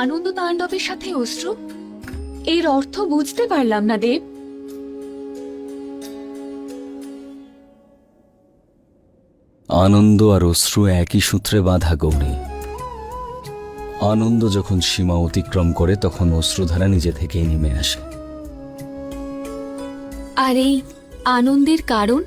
আনন্দ তাণ্ডবের সাথে অশ্রু, এর অর্থ বুঝতে পারলাম না দেব। আনন্দ আর অশ্রু একই সূত্রে বাঁধা গৌরী। আনন্দ যখন সীমা অতিক্রম করে তখন অশ্রুধারা নিজে থেকেই নেমে আসে। আর এই আনন্দের কারণ?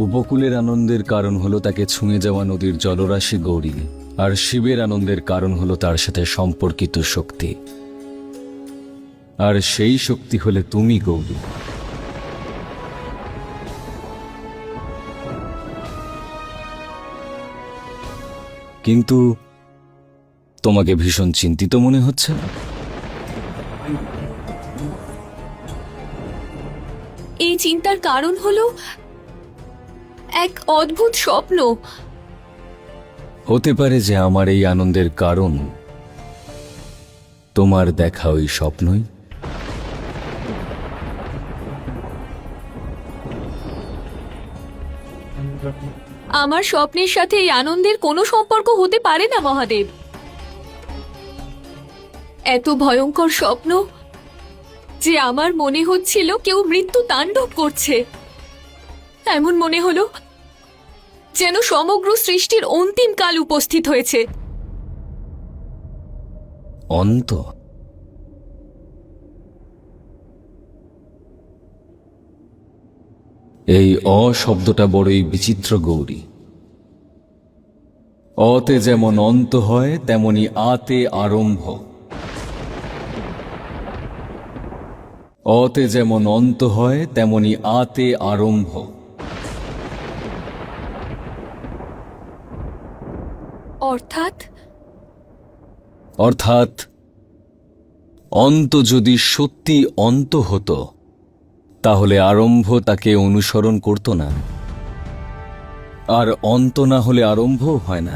উপকূলের আনন্দের কারণ হলো তাকে ছুঁয়ে যাওয়া নদীর জলরাশি গৌরী, আর শিবের আনন্দের কারণ হলো তার সাথে সম্পর্কিত শক্তি, আর সেই শক্তি হলে তুমি গৌরী। কিন্তু তোমাকে ভীষণ চিন্তিত মনে হচ্ছে। এই চিন্তার কারণ হলো এক অদ্ভুত স্বপ্ন। হতে পারে যে আমার এই আনন্দের কারণ তোমার দেখা ওই স্বপ্নই। আমার স্বপ্নের সাথে এই আনন্দের কোনো সম্পর্ক হতে পারে না মহাদেব। এত ভয়ঙ্কর স্বপ্ন যে আমার মনে হচ্ছিল কেউ মৃত্যু তাণ্ডব করছে। এমন মনে হলো যেন সমগ্র সৃষ্টির অন্তিম কাল উপস্থিত হয়েছে। অন্ত? এই অ শব্দটা বড়ই বিচিত্র গৌরী। অতে যেমন অন্ত হয় তেমনি আতে আরম্ভ। অতে যেমন অন্ত হয় তেমনি আতে আরম্ভ। অর্থাৎ অর্থাৎ অন্ত যদি সত্যি অন্ত হতো তাহলে আরম্ভ তাকে অনুসরণ করত না, আর অন্ত না হলে আরম্ভও হয় না।